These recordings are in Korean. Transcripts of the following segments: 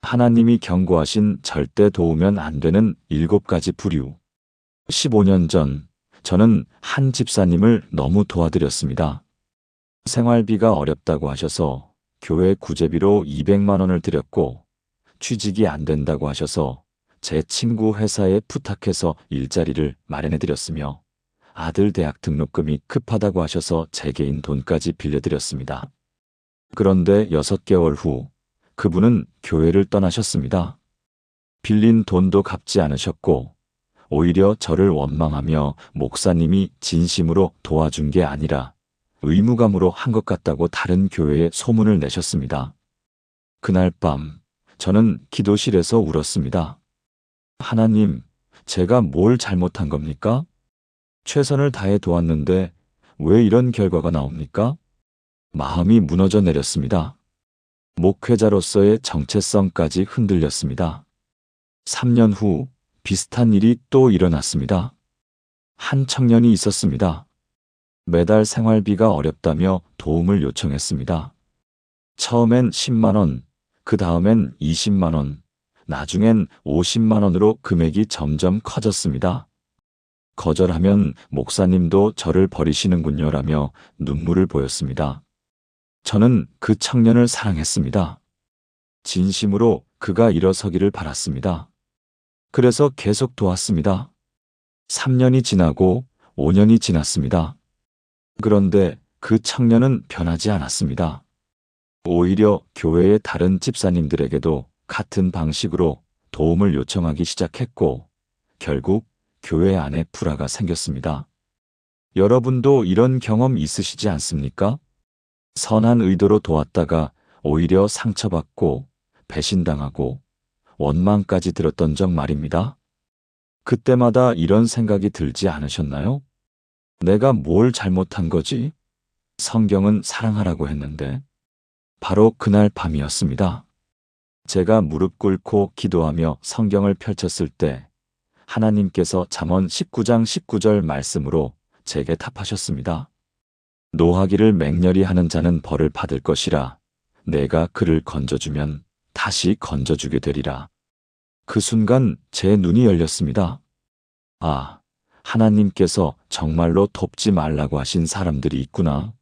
하나님이 경고하신 절대 도우면 안 되는 7가지 부류. 15년 전 저는 한 집사님을 너무 도와드렸습니다. 생활비가 어렵다고 하셔서 교회 구제비로 200만 원을 드렸고, 취직이 안 된다고 하셔서 제 친구 회사에 부탁해서 일자리를 마련해드렸으며, 아들 대학 등록금이 급하다고 하셔서 제 개인 돈까지 빌려드렸습니다. 그런데 6개월 후 그분은 교회를 떠나셨습니다. 빌린 돈도 갚지 않으셨고, 오히려 저를 원망하며 목사님이 진심으로 도와준 게 아니라 의무감으로 한 것 같다고 다른 교회에 소문을 내셨습니다. 그날 밤 저는 기도실에서 울었습니다. 하나님, 제가 뭘 잘못한 겁니까? 최선을 다해 도왔는데 왜 이런 결과가 나옵니까? 마음이 무너져 내렸습니다. 목회자로서의 정체성까지 흔들렸습니다. 3년 후 비슷한 일이 또 일어났습니다. 한 청년이 있었습니다. 매달 생활비가 어렵다며 도움을 요청했습니다. 처음엔 10만 원, 그 다음엔 20만 원, 나중엔 50만 원으로 금액이 점점 커졌습니다. 거절하면 목사님도 저를 버리시는군요 라며 눈물을 보였습니다. 저는 그 청년을 사랑했습니다. 진심으로 그가 일어서기를 바랐습니다. 그래서 계속 도왔습니다. 3년이 지나고 5년이 지났습니다. 그런데 그 청년은 변하지 않았습니다. 오히려 교회의 다른 집사님들에게도 같은 방식으로 도움을 요청하기 시작했고, 결국 교회 안에 불화가 생겼습니다. 여러분도 이런 경험 있으시지 않습니까? 선한 의도로 도왔다가 오히려 상처받고 배신당하고 원망까지 들었던 적 말입니다. 그때마다 이런 생각이 들지 않으셨나요? 내가 뭘 잘못한 거지? 성경은 사랑하라고 했는데. 바로 그날 밤이었습니다. 제가 무릎 꿇고 기도하며 성경을 펼쳤을 때 하나님께서 잠언 19장 19절 말씀으로 제게 답하셨습니다. 노하기를 맹렬히 하는 자는 벌을 받을 것이라. 내가 그를 건져주면 다시 건져주게 되리라. 그 순간 제 눈이 열렸습니다. 아, 하나님께서 정말로 돕지 말라고 하신 사람들이 있구나.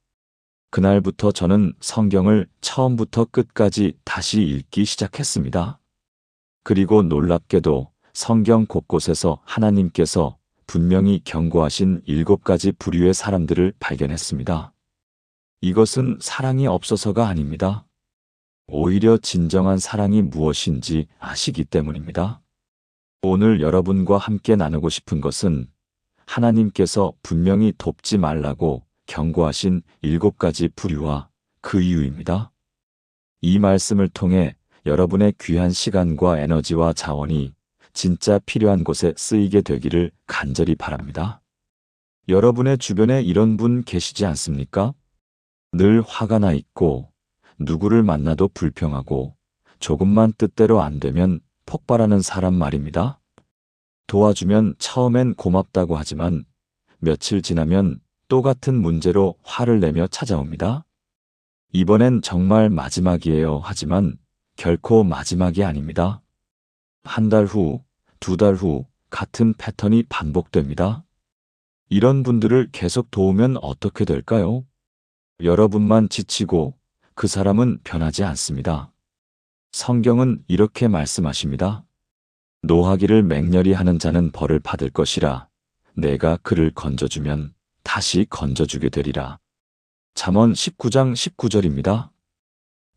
그날부터 저는 성경을 처음부터 끝까지 다시 읽기 시작했습니다. 그리고 놀랍게도 성경 곳곳에서 하나님께서 분명히 경고하신 7가지 부류의 사람들을 발견했습니다. 이것은 사랑이 없어서가 아닙니다. 오히려 진정한 사랑이 무엇인지 아시기 때문입니다. 오늘 여러분과 함께 나누고 싶은 것은 하나님께서 분명히 돕지 말라고 경고하신 7가지 부류와 그 이유입니다. 이 말씀을 통해 여러분의 귀한 시간과 에너지와 자원이 진짜 필요한 곳에 쓰이게 되기를 간절히 바랍니다. 여러분의 주변에 이런 분 계시지 않습니까? 늘 화가 나 있고 누구를 만나도 불평하고 조금만 뜻대로 안 되면 폭발하는 사람 말입니다. 도와주면 처음엔 고맙다고 하지만 며칠 지나면 또 같은 문제로 화를 내며 찾아옵니다. 이번엔 정말 마지막이에요 하지만 결코 마지막이 아닙니다. 한 달 후, 2달 후 같은 패턴이 반복됩니다. 이런 분들을 계속 도우면 어떻게 될까요? 여러분만 지치고 그 사람은 변하지 않습니다. 성경은 이렇게 말씀하십니다. 노하기를 맹렬히 하는 자는 벌을 받을 것이라. 내가 그를 건져주면 다시 건져주게 되리라. 잠언 19장 19절입니다.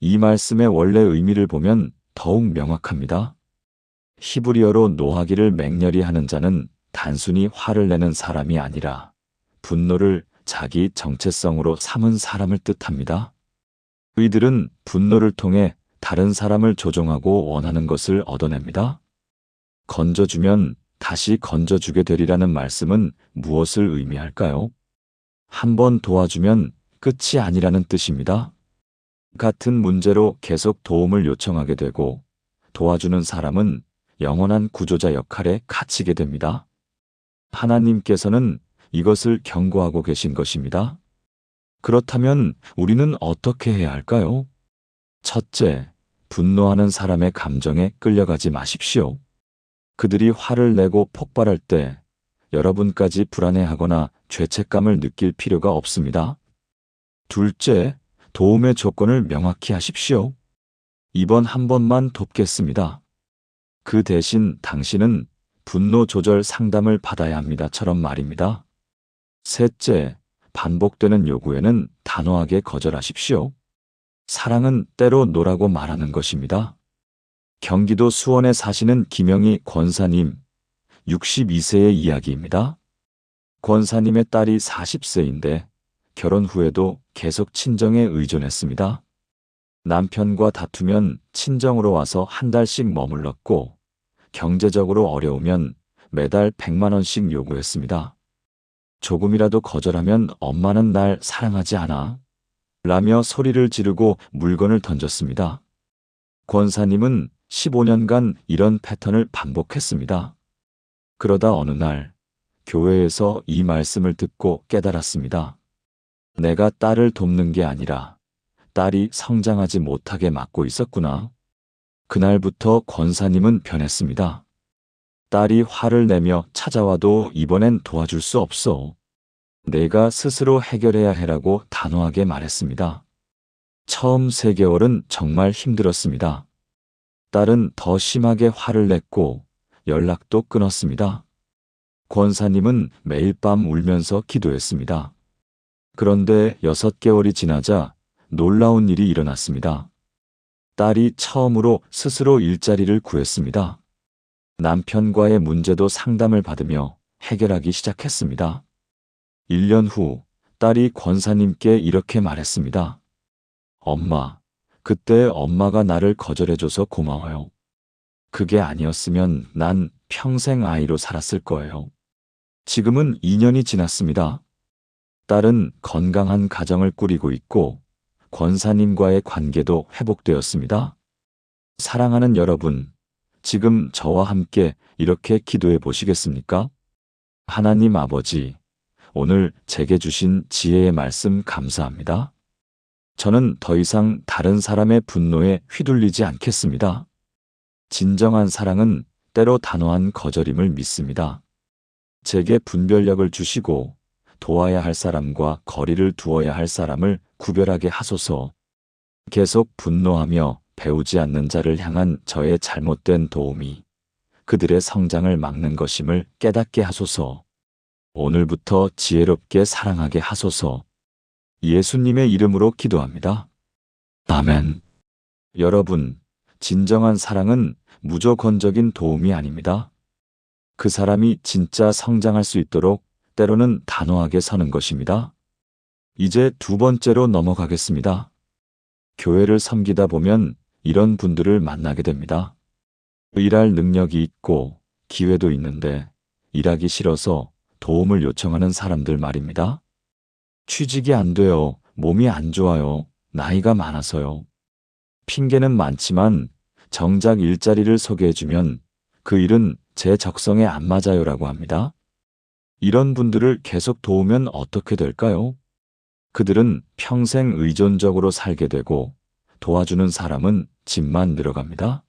이 말씀의 원래 의미를 보면 더욱 명확합니다. 히브리어로 노하기를 맹렬히 하는 자는 단순히 화를 내는 사람이 아니라 분노를 자기 정체성으로 삼은 사람을 뜻합니다. 이들은 분노를 통해 다른 사람을 조종하고 원하는 것을 얻어냅니다. 건져주면 다시 건져주게 되리라는 말씀은 무엇을 의미할까요? 한번 도와주면 끝이 아니라는 뜻입니다. 같은 문제로 계속 도움을 요청하게 되고 도와주는 사람은 영원한 구조자 역할에 갇히게 됩니다. 하나님께서는 이것을 경고하고 계신 것입니다. 그렇다면 우리는 어떻게 해야 할까요? 첫째, 분노하는 사람의 감정에 끌려가지 마십시오. 그들이 화를 내고 폭발할 때 여러분까지 불안해하거나 죄책감을 느낄 필요가 없습니다. 둘째, 도움의 조건을 명확히 하십시오. 이번 한 번만 돕겠습니다. 그 대신 당신은 분노 조절 상담을 받아야 합니다처럼 말입니다. 셋째, 반복되는 요구에는 단호하게 거절하십시오. 사랑은 때로 노라고 말하는 것입니다. 경기도 수원에 사시는 김영희 권사님, 62세의 이야기입니다. 권사님의 딸이 40세인데 결혼 후에도 계속 친정에 의존했습니다. 남편과 다투면 친정으로 와서 한 달씩 머물렀고 경제적으로 어려우면 매달 100만 원씩 요구했습니다. 조금이라도 거절하면 엄마는 날 사랑하지 않아? 라며 소리를 지르고 물건을 던졌습니다. 권사님은 15년간 이런 패턴을 반복했습니다. 그러다 어느 날 교회에서 이 말씀을 듣고 깨달았습니다. 내가 딸을 돕는 게 아니라 딸이 성장하지 못하게 막고 있었구나. 그날부터 권사님은 변했습니다. 딸이 화를 내며 찾아와도 이번엔 도와줄 수 없어. 내가 스스로 해결해야 해라고 단호하게 말했습니다. 처음 3개월은 정말 힘들었습니다. 딸은 더 심하게 화를 냈고 연락도 끊었습니다. 권사님은 매일 밤 울면서 기도했습니다. 그런데 6개월이 지나자 놀라운 일이 일어났습니다. 딸이 처음으로 스스로 일자리를 구했습니다. 남편과의 문제도 상담을 받으며 해결하기 시작했습니다. 1년 후 딸이 권사님께 이렇게 말했습니다. 엄마, 그때 엄마가 나를 거절해줘서 고마워요. 그게 아니었으면 난 평생 아이로 살았을 거예요. 지금은 2년이 지났습니다. 딸은 건강한 가정을 꾸리고 있고 권사님과의 관계도 회복되었습니다. 사랑하는 여러분, 지금 저와 함께 이렇게 기도해 보시겠습니까? 하나님 아버지, 오늘 제게 주신 지혜의 말씀 감사합니다. 저는 더 이상 다른 사람의 분노에 휘둘리지 않겠습니다. 진정한 사랑은 때로 단호한 거절임을 믿습니다. 제게 분별력을 주시고 도와야 할 사람과 거리를 두어야 할 사람을 구별하게 하소서. 계속 분노하며 배우지 않는 자를 향한 저의 잘못된 도움이 그들의 성장을 막는 것임을 깨닫게 하소서. 오늘부터 지혜롭게 사랑하게 하소서. 예수님의 이름으로 기도합니다. 아멘. 여러분, 진정한 사랑은 무조건적인 도움이 아닙니다. 그 사람이 진짜 성장할 수 있도록 때로는 단호하게 서는 것입니다. 이제 2번째로 넘어가겠습니다. 교회를 섬기다 보면 이런 분들을 만나게 됩니다. 일할 능력이 있고 기회도 있는데 일하기 싫어서 도움을 요청하는 사람들 말입니다. 취직이 안 돼요. 몸이 안 좋아요. 나이가 많아서요. 핑계는 많지만 정작 일자리를 소개해주면 그 일은 제 적성에 안 맞아요라고 합니다. 이런 분들을 계속 도우면 어떻게 될까요? 그들은 평생 의존적으로 살게 되고 도와주는 사람은 집만 늘어갑니다.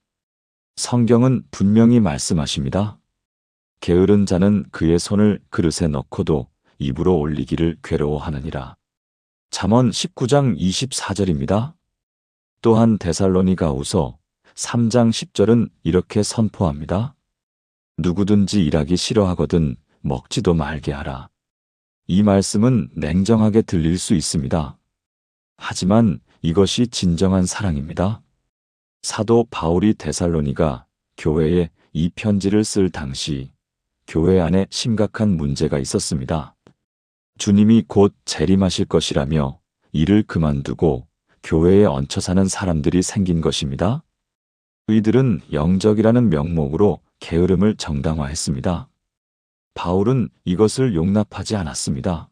성경은 분명히 말씀하십니다. 게으른 자는 그의 손을 그릇에 넣고도 입으로 올리기를 괴로워하느니라. 잠언 19장 24절입니다. 또한 데살로니가후서 3장 10절은 이렇게 선포합니다. 누구든지 일하기 싫어하거든 먹지도 말게 하라. 이 말씀은 냉정하게 들릴 수 있습니다. 하지만 이것이 진정한 사랑입니다. 사도 바울이 데살로니가 교회에 이 편지를 쓸 당시 교회 안에 심각한 문제가 있었습니다. 주님이 곧 재림하실 것이라며 일을 그만두고 교회에 얹혀 사는 사람들이 생긴 것입니다. 이들은 영적이라는 명목으로 게으름을 정당화했습니다. 바울은 이것을 용납하지 않았습니다.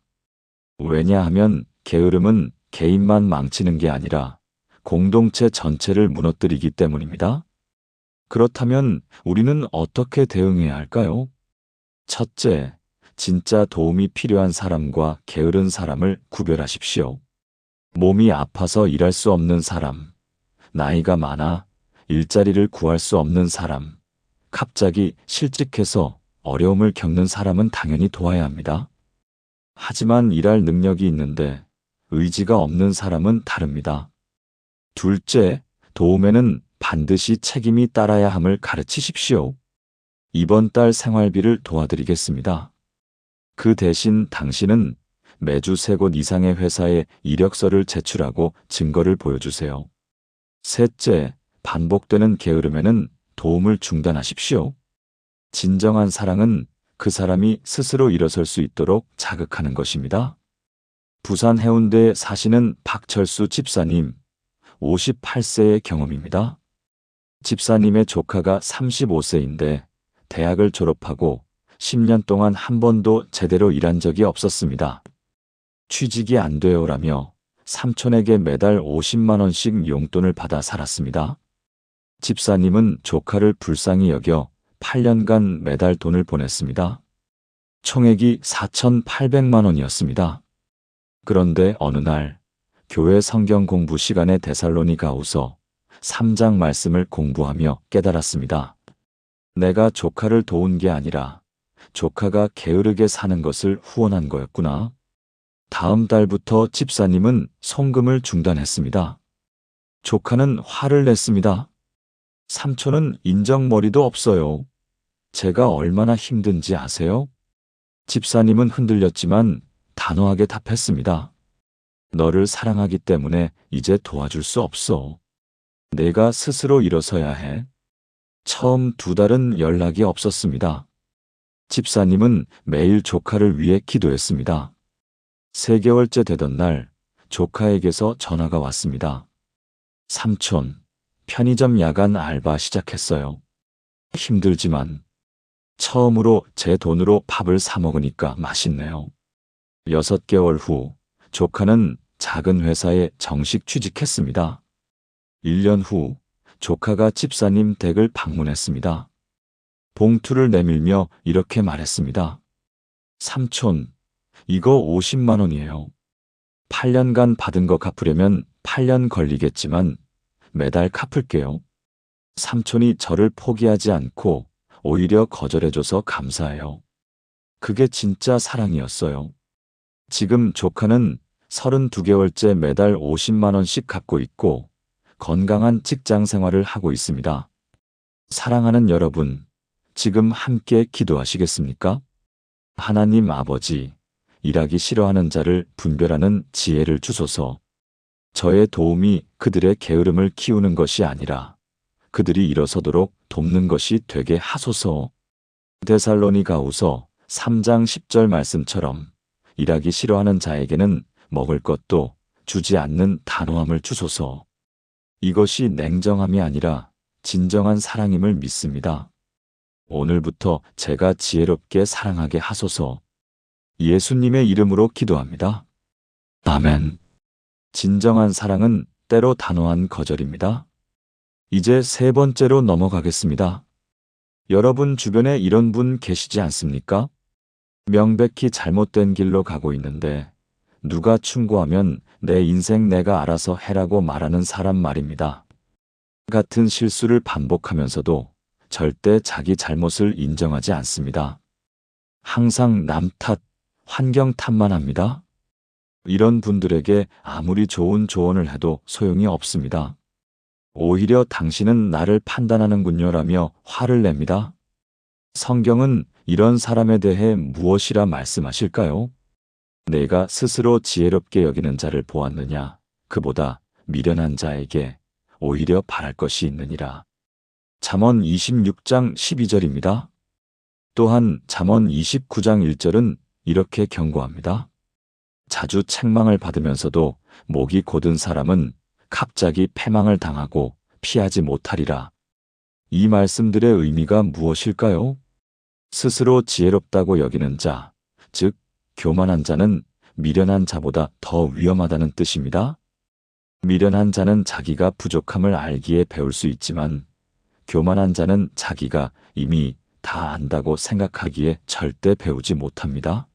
왜냐하면 게으름은 개인만 망치는 게 아니라 공동체 전체를 무너뜨리기 때문입니다. 그렇다면 우리는 어떻게 대응해야 할까요? 첫째, 진짜 도움이 필요한 사람과 게으른 사람을 구별하십시오. 몸이 아파서 일할 수 없는 사람, 나이가 많아 일자리를 구할 수 없는 사람, 갑자기 실직해서 어려움을 겪는 사람은 당연히 도와야 합니다. 하지만 일할 능력이 있는데 의지가 없는 사람은 다릅니다. 둘째, 도움에는 반드시 책임이 따라야 함을 가르치십시오. 이번 달 생활비를 도와드리겠습니다. 그 대신 당신은 매주 3곳 이상의 회사에 이력서를 제출하고 증거를 보여주세요. 셋째, 반복되는 게으름에는 도움을 중단하십시오. 진정한 사랑은 그 사람이 스스로 일어설 수 있도록 자극하는 것입니다. 부산 해운대에 사시는 박철수 집사님, 58세의 경험입니다. 집사님의 조카가 35세인데 대학을 졸업하고 10년 동안 한 번도 제대로 일한 적이 없었습니다. 취직이 안 돼요라며 삼촌에게 매달 50만 원씩 용돈을 받아 살았습니다. 집사님은 조카를 불쌍히 여겨 8년간 매달 돈을 보냈습니다. 총액이 4,800만 원이었습니다. 그런데 어느 날 교회 성경 공부 시간에 데살로니가후서 3장 말씀을 공부하며 깨달았습니다. 내가 조카를 도운 게 아니라 조카가 게으르게 사는 것을 후원한 거였구나. 다음 달부터 집사님은 송금을 중단했습니다. 조카는 화를 냈습니다. 삼촌은 인정머리도 없어요. 제가 얼마나 힘든지 아세요? 집사님은 흔들렸지만 단호하게 답했습니다. 너를 사랑하기 때문에 이제 도와줄 수 없어. 내가 스스로 일어서야 해. 처음 2달은 연락이 없었습니다. 집사님은 매일 조카를 위해 기도했습니다. 3개월째 되던 날 조카에게서 전화가 왔습니다. 삼촌, 편의점 야간 알바 시작했어요. 힘들지만 처음으로 제 돈으로 밥을 사 먹으니까 맛있네요. 6개월 후 조카는 작은 회사에 정식 취직했습니다. 1년 후 조카가 집사님 댁을 방문했습니다. 봉투를 내밀며 이렇게 말했습니다. 삼촌, 이거 50만 원이에요. 8년간 받은 거 갚으려면 8년 걸리겠지만 매달 갚을게요. 삼촌이 저를 포기하지 않고 오히려 거절해줘서 감사해요. 그게 진짜 사랑이었어요. 지금 조카는 32개월째 매달 50만 원씩 갚고 있고 건강한 직장 생활을 하고 있습니다. 사랑하는 여러분, 지금 함께 기도하시겠습니까? 하나님 아버지, 일하기 싫어하는 자를 분별하는 지혜를 주소서. 저의 도움이 그들의 게으름을 키우는 것이 아니라 그들이 일어서도록 돕는 것이 되게 하소서. 데살로니가후서 3장 10절 말씀처럼 일하기 싫어하는 자에게는 먹을 것도 주지 않는 단호함을 주소서. 이것이 냉정함이 아니라 진정한 사랑임을 믿습니다. 오늘부터 제가 지혜롭게 사랑하게 하소서. 예수님의 이름으로 기도합니다. 아멘. 진정한 사랑은 때로 단호한 거절입니다. 이제 3번째로 넘어가겠습니다. 여러분 주변에 이런 분 계시지 않습니까? 명백히 잘못된 길로 가고 있는데 누가 충고하면 내 인생 내가 알아서 해라고 말하는 사람 말입니다. 같은 실수를 반복하면서도 절대 자기 잘못을 인정하지 않습니다. 항상 남 탓, 환경 탓만 합니다. 이런 분들에게 아무리 좋은 조언을 해도 소용이 없습니다. 오히려 당신은 나를 판단하는군요라며 화를 냅니다. 성경은 이런 사람에 대해 무엇이라 말씀하실까요? 내가 스스로 지혜롭게 여기는 자를 보았느냐? 그보다 미련한 자에게 오히려 바랄 것이 있느니라. 잠언 26장 12절입니다. 또한 잠언 29장 1절은 이렇게 경고합니다. 자주 책망을 받으면서도 목이 곧은 사람은 갑자기 패망을 당하고 피하지 못하리라. 이 말씀들의 의미가 무엇일까요? 스스로 지혜롭다고 여기는 자, 즉 교만한 자는 미련한 자보다 더 위험하다는 뜻입니다. 미련한 자는 자기가 부족함을 알기에 배울 수 있지만 교만한 자는 자기가 이미 다 안다고 생각하기에 절대 배우지 못합니다.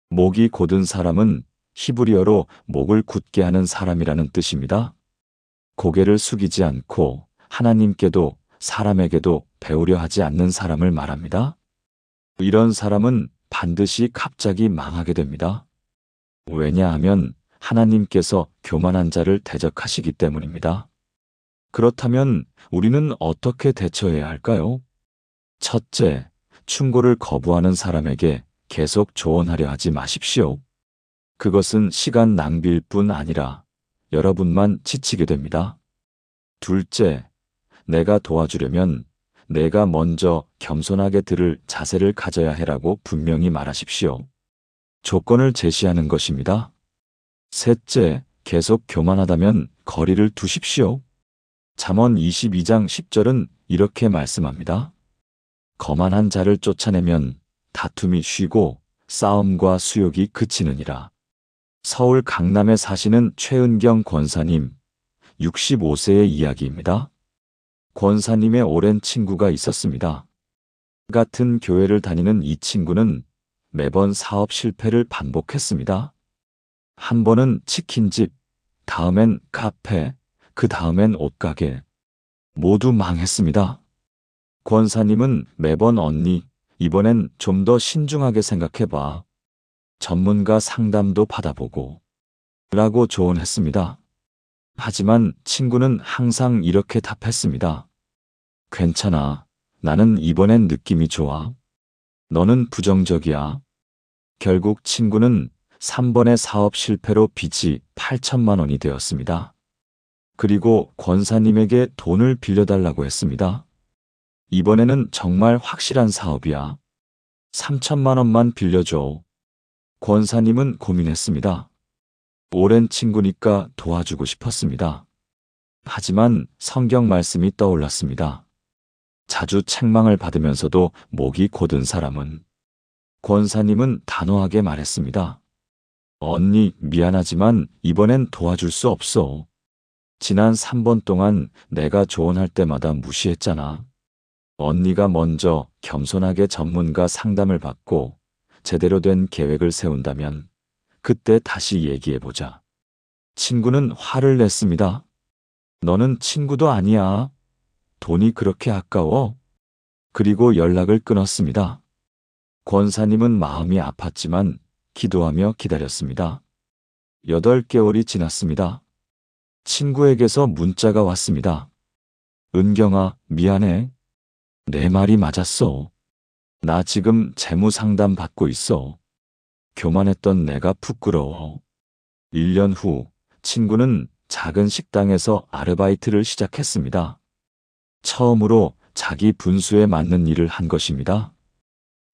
목이 곧은 사람은 히브리어로 목을 굳게 하는 사람이라는 뜻입니다. 고개를 숙이지 않고 하나님께도 사람에게도 배우려 하지 않는 사람을 말합니다. 이런 사람은 반드시 갑자기 망하게 됩니다. 왜냐하면 하나님께서 교만한 자를 대적하시기 때문입니다. 그렇다면 우리는 어떻게 대처해야 할까요? 첫째, 충고를 거부하는 사람에게 계속 조언하려 하지 마십시오. 그것은 시간 낭비일 뿐 아니라 여러분만 지치게 됩니다. 둘째, 내가 도와주려면 내가 먼저 겸손하게 들을 자세를 가져야 해라고 분명히 말하십시오. 조건을 제시하는 것입니다. 셋째, 계속 교만하다면 거리를 두십시오. 잠언 22장 10절은 이렇게 말씀합니다. 거만한 자를 쫓아내면 다툼이 쉬고 싸움과 수욕이 그치느니라. 서울 강남에 사시는 최은경 권사님, 65세의 이야기입니다. 권사님의 오랜 친구가 있었습니다. 같은 교회를 다니는 이 친구는 매번 사업 실패를 반복했습니다. 한 번은 치킨집, 다음엔 카페, 그 다음엔 옷가게. 모두 망했습니다. 권사님은 매번 언니, 이번엔 좀 더 신중하게 생각해봐. 전문가 상담도 받아보고. 라고 조언했습니다. 하지만 친구는 항상 이렇게 답했습니다. 괜찮아. 나는 이번엔 느낌이 좋아. 너는 부정적이야. 결국 친구는 3번의 사업 실패로 빚이 8천만 원이 되었습니다. 그리고 권사님에게 돈을 빌려달라고 했습니다. 이번에는 정말 확실한 사업이야. 3천만 원만 빌려줘. 권사님은 고민했습니다. 오랜 친구니까 도와주고 싶었습니다. 하지만 성경 말씀이 떠올랐습니다. 자주 책망을 받으면서도 목이 곧은 사람은. 권사님은 단호하게 말했습니다. 언니, 미안하지만 이번엔 도와줄 수 없어. 지난 3번 동안 내가 조언할 때마다 무시했잖아. 언니가 먼저 겸손하게 전문가 상담을 받고 제대로 된 계획을 세운다면 그때 다시 얘기해보자. 친구는 화를 냈습니다. 너는 친구도 아니야. 돈이 그렇게 아까워? 그리고 연락을 끊었습니다. 권사님은 마음이 아팠지만 기도하며 기다렸습니다. 8개월이 지났습니다. 친구에게서 문자가 왔습니다. 은경아, 미안해. 내 말이 맞았어. 나 지금 재무 상담 받고 있어. 교만했던 내가 부끄러워. 1년 후 친구는 작은 식당에서 아르바이트를 시작했습니다. 처음으로 자기 분수에 맞는 일을 한 것입니다.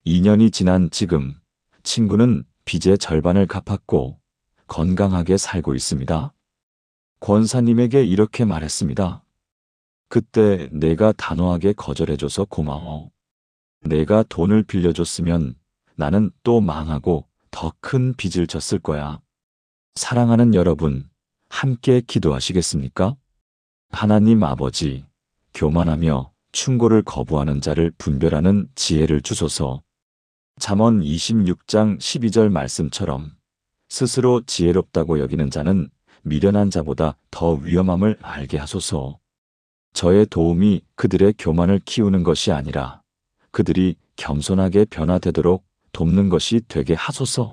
2년이 지난 지금 친구는 빚의 절반을 갚았고 건강하게 살고 있습니다. 권사님에게 이렇게 말했습니다. 그때 내가 단호하게 거절해줘서 고마워. 내가 돈을 빌려줬으면 나는 또 망하고 더 큰 빚을 졌을 거야. 사랑하는 여러분, 함께 기도하시겠습니까? 하나님 아버지, 교만하며 충고를 거부하는 자를 분별하는 지혜를 주소서. 잠언 26장 12절 말씀처럼 스스로 지혜롭다고 여기는 자는 미련한 자보다 더 위험함을 알게 하소서. 저의 도움이 그들의 교만을 키우는 것이 아니라 그들이 겸손하게 변화되도록 돕는 것이 되게 하소서.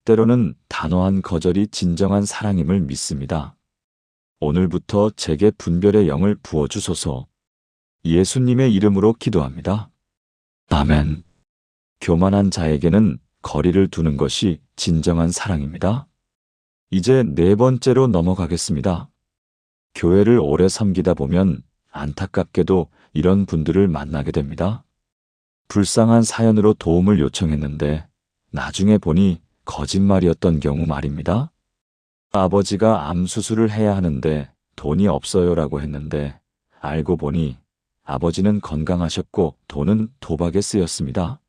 때로는 단호한 거절이 진정한 사랑임을 믿습니다. 오늘부터 제게 분별의 영을 부어주소서. 예수님의 이름으로 기도합니다. 아멘. 교만한 자에게는 거리를 두는 것이 진정한 사랑입니다. 이제 4번째로 넘어가겠습니다. 교회를 오래 섬기다 보면 안타깝게도 이런 분들을 만나게 됩니다. 불쌍한 사연으로 도움을 요청했는데 나중에 보니 거짓말이었던 경우 말입니다. 아버지가 암 수술을 해야 하는데 돈이 없어요라고 했는데 알고 보니 아버지는 건강하셨고 돈은 도박에 쓰였습니다.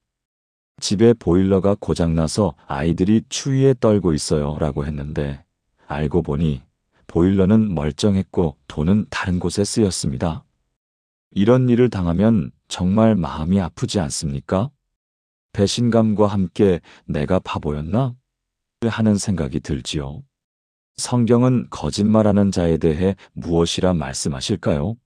집에 보일러가 고장나서 아이들이 추위에 떨고 있어요 라고 했는데 알고 보니 보일러는 멀쩡했고 돈은 다른 곳에 쓰였습니다. 이런 일을 당하면 정말 마음이 아프지 않습니까? 배신감과 함께 내가 바보였나? 하는 생각이 들지요. 성경은 거짓말하는 자에 대해 무엇이라 말씀하실까요?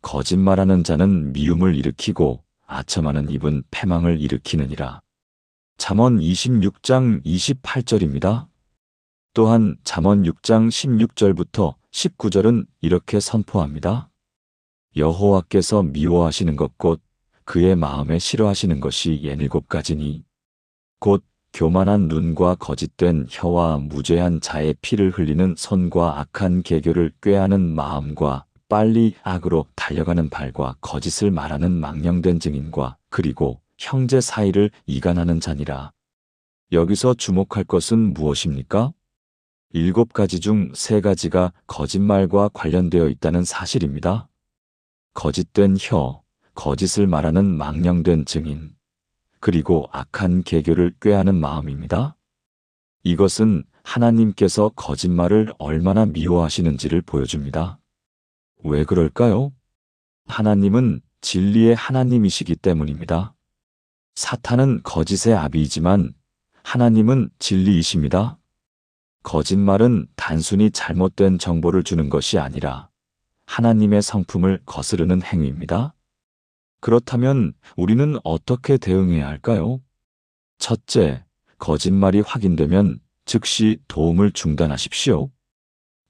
거짓말하는 자는 미움을 일으키고 아첨하는 입은 패망을 일으키느니라. 잠언 26장 28절입니다. 또한 잠언 6장 16절부터 19절은 이렇게 선포합니다. 여호와께서 미워하시는 것 곧 그의 마음에 싫어하시는 것이 예닐곱 가지니 곧 교만한 눈과 거짓된 혀와 무죄한 자의 피를 흘리는 손과 악한 계교를 꾀하는 마음과 빨리 악으로 달려가는 발과 거짓을 말하는 망령된 증인과 그리고 형제 사이를 이간하는 자니라. 여기서 주목할 것은 무엇입니까? 7가지 중 3가지가 거짓말과 관련되어 있다는 사실입니다. 거짓된 혀, 거짓을 말하는 망령된 증인, 그리고 악한 계교를 꾀하는 마음입니다. 이것은 하나님께서 거짓말을 얼마나 미워하시는지를 보여줍니다. 왜 그럴까요? 하나님은 진리의 하나님이시기 때문입니다. 사탄은 거짓의 아비이지만 하나님은 진리이십니다. 거짓말은 단순히 잘못된 정보를 주는 것이 아니라 하나님의 성품을 거스르는 행위입니다. 그렇다면 우리는 어떻게 대응해야 할까요? 첫째, 거짓말이 확인되면 즉시 도움을 중단하십시오.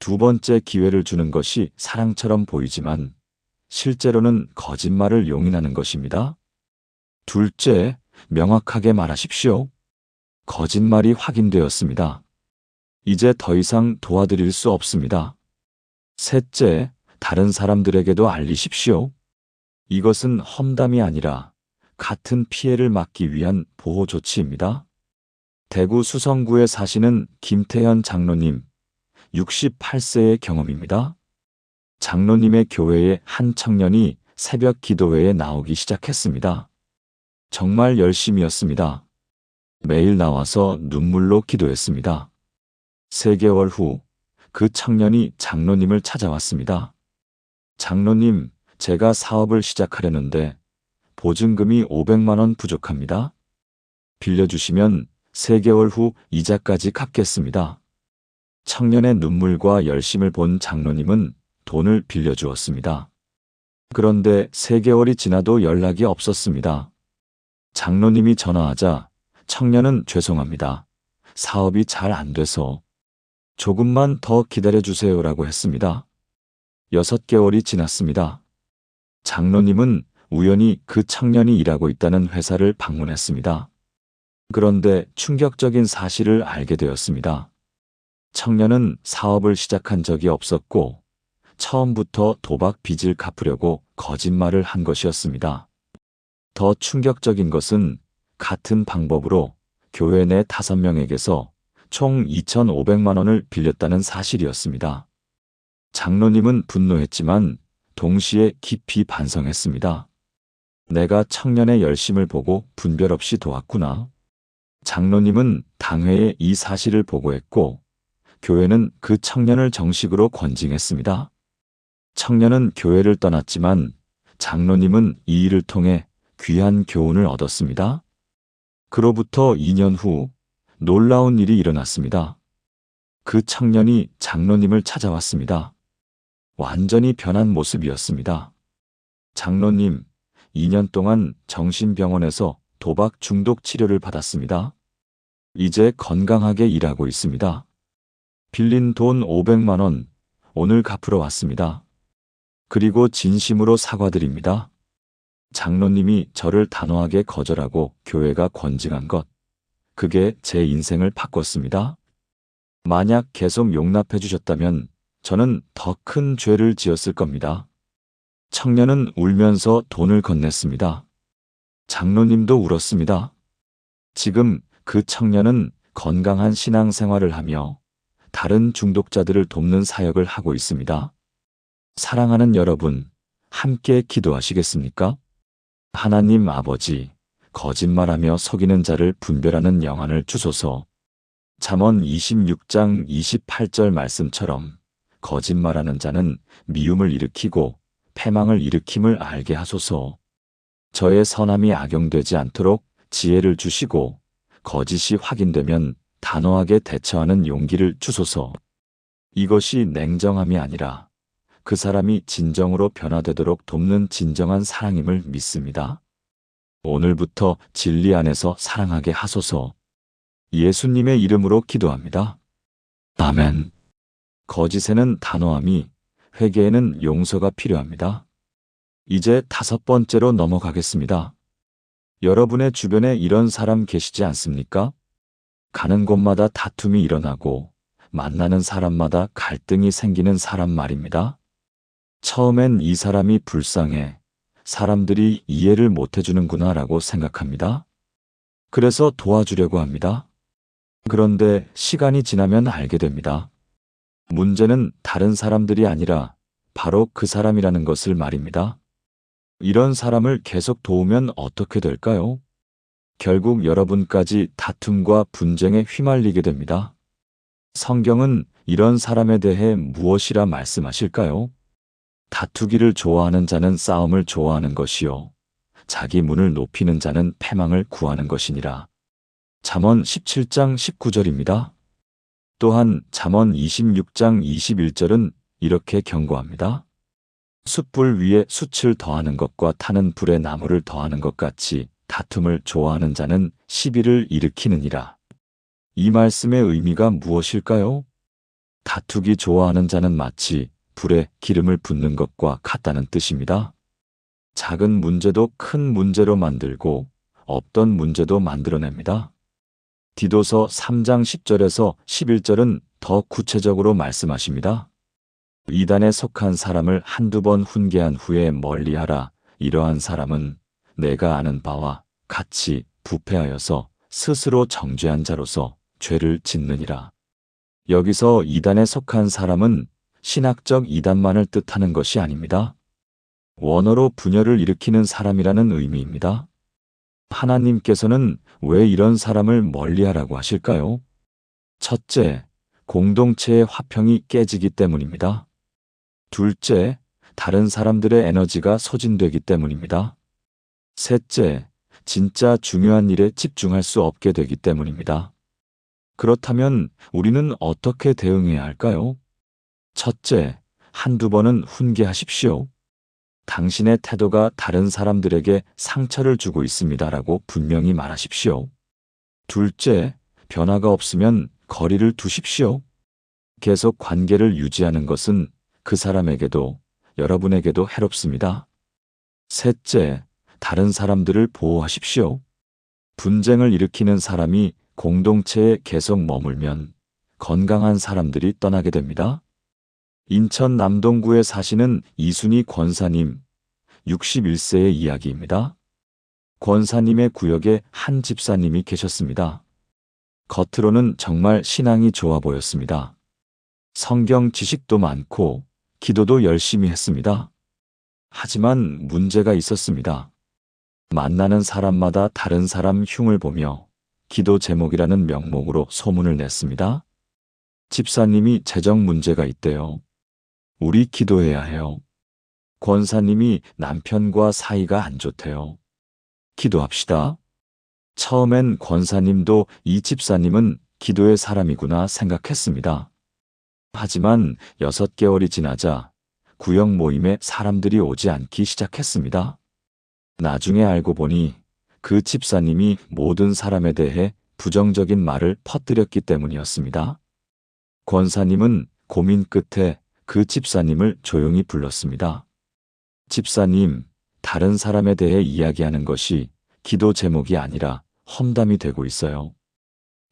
2번째, 기회를 주는 것이 사랑처럼 보이지만 실제로는 거짓말을 용인하는 것입니다. 둘째, 명확하게 말하십시오. 거짓말이 확인되었습니다. 이제 더 이상 도와드릴 수 없습니다. 셋째, 다른 사람들에게도 알리십시오. 이것은 험담이 아니라 같은 피해를 막기 위한 보호 조치입니다. 대구 수성구에 사시는 김태현 장로님, 68세의 경험입니다. 장로님의 교회에 한 청년이 새벽 기도회에 나오기 시작했습니다. 정말 열심이었습니다. 매일 나와서 눈물로 기도했습니다. 3개월 후 그 청년이 장로님을 찾아왔습니다. 장로님, 제가 사업을 시작하려는데 보증금이 500만 원 부족합니다. 빌려주시면 3개월 후 이자까지 갚겠습니다. 청년의 눈물과 열심을 본 장로님은 돈을 빌려주었습니다. 그런데 3개월이 지나도 연락이 없었습니다. 장로님이 전화하자 청년은 죄송합니다. 사업이 잘 안 돼서 조금만 더 기다려주세요라고 했습니다. 6개월이 지났습니다. 장로님은 우연히 그 청년이 일하고 있다는 회사를 방문했습니다. 그런데 충격적인 사실을 알게 되었습니다. 청년은 사업을 시작한 적이 없었고 처음부터 도박 빚을 갚으려고 거짓말을 한 것이었습니다. 더 충격적인 것은 같은 방법으로 교회 내 5명에게서 총 2,500만 원을 빌렸다는 사실이었습니다. 장로님은 분노했지만 동시에 깊이 반성했습니다. 내가 청년의 열심을 보고 분별 없이 도왔구나. 장로님은 당회에 이 사실을 보고했고 교회는 그 청년을 정식으로 권징했습니다. 청년은 교회를 떠났지만 장로님은 이 일을 통해 귀한 교훈을 얻었습니다. 그로부터 2년 후 놀라운 일이 일어났습니다. 그 청년이 장로님을 찾아왔습니다. 완전히 변한 모습이었습니다. 장로님, 2년 동안 정신병원에서 도박 중독 치료를 받았습니다. 이제 건강하게 일하고 있습니다. 빌린 돈 500만 원, 오늘 갚으러 왔습니다. 그리고 진심으로 사과드립니다. 장로님이 저를 단호하게 거절하고 교회가 권징한 것, 그게 제 인생을 바꿨습니다. 만약 계속 용납해 주셨다면 저는 더 큰 죄를 지었을 겁니다. 청년은 울면서 돈을 건넸습니다. 장로님도 울었습니다. 지금 그 청년은 건강한 신앙생활을 하며 다른 중독자들을 돕는 사역을 하고 있습니다. 사랑하는 여러분, 함께 기도하시겠습니까? 하나님 아버지, 거짓말하며 속이는 자를 분별하는 영안을 주소서. 잠언 26장 28절 말씀처럼 거짓말하는 자는 미움을 일으키고 패망을 일으킴을 알게 하소서. 저의 선함이 악용되지 않도록 지혜를 주시고 거짓이 확인되면 단호하게 대처하는 용기를 주소서. 이것이 냉정함이 아니라 그 사람이 진정으로 변화되도록 돕는 진정한 사랑임을 믿습니다. 오늘부터 진리 안에서 사랑하게 하소서. 예수님의 이름으로 기도합니다. 아멘. 거짓에는 단호함이, 회개에는 용서가 필요합니다. 이제 5번째로 넘어가겠습니다. 여러분의 주변에 이런 사람 계시지 않습니까? 가는 곳마다 다툼이 일어나고 만나는 사람마다 갈등이 생기는 사람 말입니다. 처음엔 이 사람이 불쌍해, 사람들이 이해를 못해주는구나 라고 생각합니다. 그래서 도와주려고 합니다. 그런데 시간이 지나면 알게 됩니다. 문제는 다른 사람들이 아니라 바로 그 사람이라는 것을 말입니다. 이런 사람을 계속 도우면 어떻게 될까요? 결국 여러분까지 다툼과 분쟁에 휘말리게 됩니다. 성경은 이런 사람에 대해 무엇이라 말씀하실까요? 다투기를 좋아하는 자는 싸움을 좋아하는 것이요, 자기 문을 높이는 자는 패망을 구하는 것이니라. 잠언 17장 19절입니다. 또한 잠언 26장 21절은 이렇게 경고합니다. 숯불 위에 숯을 더하는 것과 타는 불에 나무를 더하는 것 같이 다툼을 좋아하는 자는 시비를 일으키느니라. 이 말씀의 의미가 무엇일까요? 다투기 좋아하는 자는 마치 불에 기름을 붓는 것과 같다는 뜻입니다. 작은 문제도 큰 문제로 만들고 없던 문제도 만들어냅니다. 디도서 3장 10절에서 11절은 더 구체적으로 말씀하십니다. 이단에 속한 사람을 한두 번 훈계한 후에 멀리하라. 이러한 사람은 내가 아는 바와 같이 부패하여서 스스로 정죄한 자로서 죄를 짓느니라. 여기서 이단에 속한 사람은 신학적 이단만을 뜻하는 것이 아닙니다. 원어로 분열을 일으키는 사람이라는 의미입니다. 하나님께서는 왜 이런 사람을 멀리하라고 하실까요? 첫째, 공동체의 화평이 깨지기 때문입니다. 둘째, 다른 사람들의 에너지가 소진되기 때문입니다. 셋째, 진짜 중요한 일에 집중할 수 없게 되기 때문입니다. 그렇다면 우리는 어떻게 대응해야 할까요? 첫째, 한두 번은 훈계하십시오. 당신의 태도가 다른 사람들에게 상처를 주고 있습니다라고 분명히 말하십시오. 둘째, 변화가 없으면 거리를 두십시오. 계속 관계를 유지하는 것은 그 사람에게도 여러분에게도 해롭습니다. 셋째, 다른 사람들을 보호하십시오. 분쟁을 일으키는 사람이 공동체에 계속 머물면 건강한 사람들이 떠나게 됩니다. 인천 남동구에 사시는 이순희 권사님, 61세의 이야기입니다. 권사님의 구역에 한 집사님이 계셨습니다. 겉으로는 정말 신앙이 좋아 보였습니다. 성경 지식도 많고 기도도 열심히 했습니다. 하지만 문제가 있었습니다. 만나는 사람마다 다른 사람 흉을 보며 기도 제목이라는 명목으로 소문을 냈습니다. 집사님이 재정 문제가 있대요. 우리 기도해야 해요. 권사님이 남편과 사이가 안 좋대요. 기도합시다. 처음엔 권사님도 이 집사님은 기도의 사람이구나 생각했습니다. 하지만 6개월이 지나자 구역 모임에 사람들이 오지 않기 시작했습니다. 나중에 알고 보니 그 집사님이 모든 사람에 대해 부정적인 말을 퍼뜨렸기 때문이었습니다. 권사님은 고민 끝에 그 집사님을 조용히 불렀습니다. 집사님, 다른 사람에 대해 이야기하는 것이 기도 제목이 아니라 험담이 되고 있어요.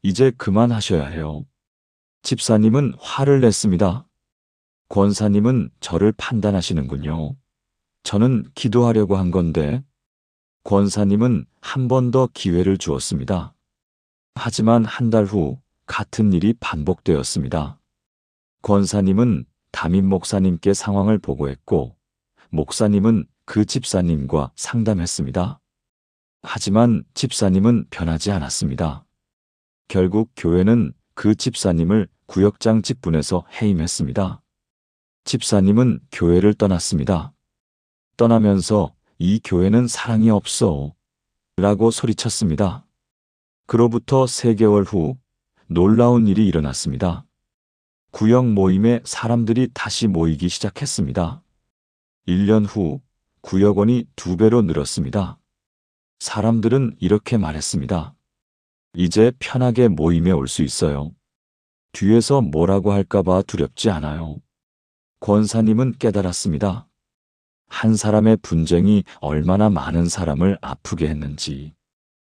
이제 그만하셔야 해요. 집사님은 화를 냈습니다. 권사님은 저를 판단하시는군요. 저는 기도하려고 한 건데. 권사님은 한 번 더 기회를 주었습니다. 하지만 한 달 후 같은 일이 반복되었습니다. 권사님은 담임 목사님께 상황을 보고했고, 목사님은 그 집사님과 상담했습니다. 하지만 집사님은 변하지 않았습니다. 결국 교회는 그 집사님을 구역장 직분에서 해임했습니다. 집사님은 교회를 떠났습니다. 떠나면서 이 교회는 사랑이 없어 라고 소리쳤습니다. 그로부터 3개월 후 놀라운 일이 일어났습니다. 구역 모임에 사람들이 다시 모이기 시작했습니다. 1년 후 구역원이 2배로 늘었습니다. 사람들은 이렇게 말했습니다. 이제 편하게 모임에 올 수 있어요. 뒤에서 뭐라고 할까봐 두렵지 않아요. 권사님은 깨달았습니다. 한 사람의 분쟁이 얼마나 많은 사람을 아프게 했는지.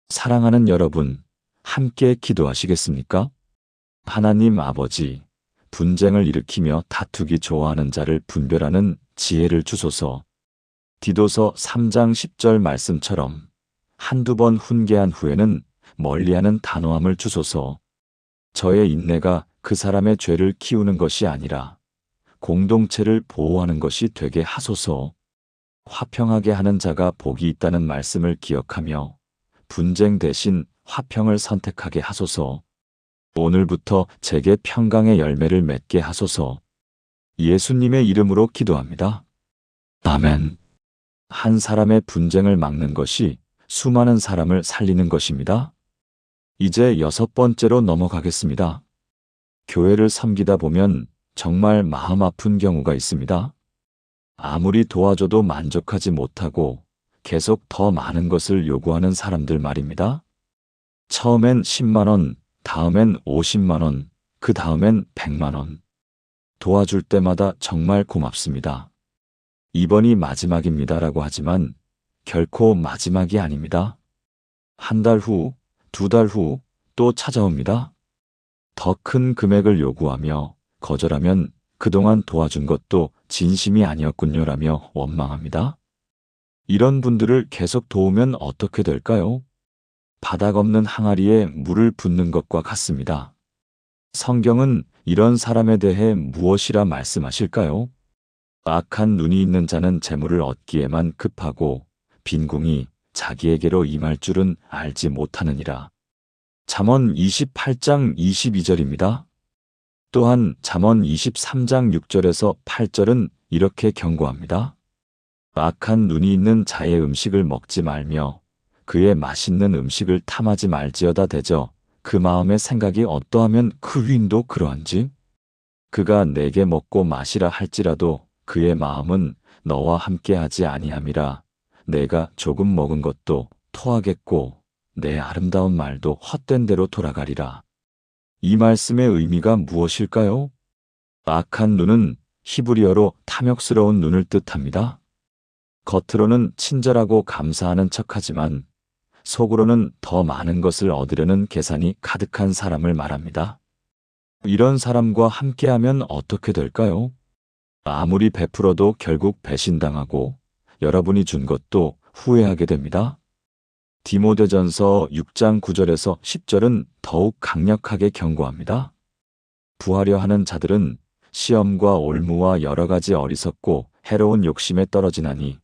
사랑하는 여러분, 함께 기도하시겠습니까? 하나님 아버지, 분쟁을 일으키며 다투기 좋아하는 자를 분별하는 지혜를 주소서. 디도서 3장 10절 말씀처럼 한두 번 훈계한 후에는 멀리하는 단호함을 주소서. 저의 인내가 그 사람의 죄를 키우는 것이 아니라 공동체를 보호하는 것이 되게 하소서. 화평하게 하는 자가 복이 있다는 말씀을 기억하며 분쟁 대신 화평을 선택하게 하소서. 오늘부터 제게 평강의 열매를 맺게 하소서. 예수님의 이름으로 기도합니다. 아멘. 한 사람의 분쟁을 막는 것이 수많은 사람을 살리는 것입니다. 이제 6번째로 넘어가겠습니다. 교회를 섬기다 보면 정말 마음 아픈 경우가 있습니다. 아무리 도와줘도 만족하지 못하고 계속 더 많은 것을 요구하는 사람들 말입니다. 처음엔 10만 원, 다음엔 50만 원, 그 다음엔 100만 원. 도와줄 때마다 정말 고맙습니다. 이번이 마지막입니다라고 하지만 결코 마지막이 아닙니다. 한 달 후, 2달 후 또 찾아옵니다. 더 큰 금액을 요구하며 거절하면 그동안 도와준 것도 진심이 아니었군요라며 원망합니다. 이런 분들을 계속 도우면 어떻게 될까요? 바닥 없는 항아리에 물을 붓는 것과 같습니다. 성경은 이런 사람에 대해 무엇이라 말씀하실까요? 악한 눈이 있는 자는 재물을 얻기에만 급하고 빈궁이 자기에게로 임할 줄은 알지 못하느니라. 잠언 28장 22절입니다. 또한 잠언 23장 6절에서 8절은 이렇게 경고합니다. 악한 눈이 있는 자의 음식을 먹지 말며 그의 맛있는 음식을 탐하지 말지어다 대저 그 마음의 생각이 어떠하면 그 위인도 그러한지. 그가 내게 먹고 마시라 할지라도 그의 마음은 너와 함께하지 아니함이라. 내가 조금 먹은 것도 토하겠고 내 아름다운 말도 헛된 대로 돌아가리라. 이 말씀의 의미가 무엇일까요? 악한 눈은 히브리어로 탐욕스러운 눈을 뜻합니다. 겉으로는 친절하고 감사하는 척하지만 속으로는 더 많은 것을 얻으려는 계산이 가득한 사람을 말합니다. 이런 사람과 함께하면 어떻게 될까요? 아무리 베풀어도 결국 배신당하고 여러분이 준 것도 후회하게 됩니다. 디모데전서 6장 9절에서 10절은 더욱 강력하게 경고합니다. 부하려 하는 자들은 시험과 올무와 여러 가지 어리석고 해로운 욕심에 떨어지나니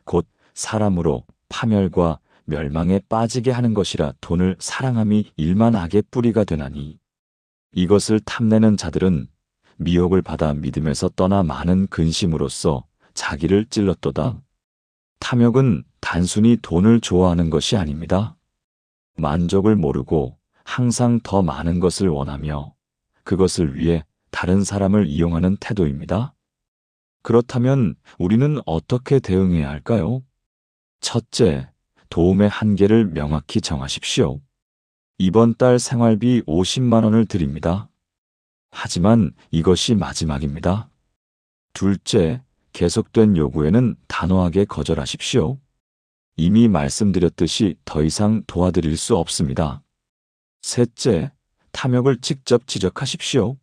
곧 사람으로 파멸과 멸망에 빠지게 하는 것이라. 돈을 사랑함이 일만 악의 뿌리가 되나니 이것을 탐내는 자들은 미혹을 받아 믿음에서 떠나 많은 근심으로써 자기를 찔렀도다. 탐욕은 단순히 돈을 좋아하는 것이 아닙니다. 만족을 모르고 항상 더 많은 것을 원하며 그것을 위해 다른 사람을 이용하는 태도입니다. 그렇다면 우리는 어떻게 대응해야 할까요? 첫째, 도움의 한계를 명확히 정하십시오. 이번 달 생활비 50만 원을 드립니다. 하지만 이것이 마지막입니다. 둘째, 계속된 요구에는 단호하게 거절하십시오. 이미 말씀드렸듯이 더 이상 도와드릴 수 없습니다. 셋째, 탐욕을 직접 지적하십시오.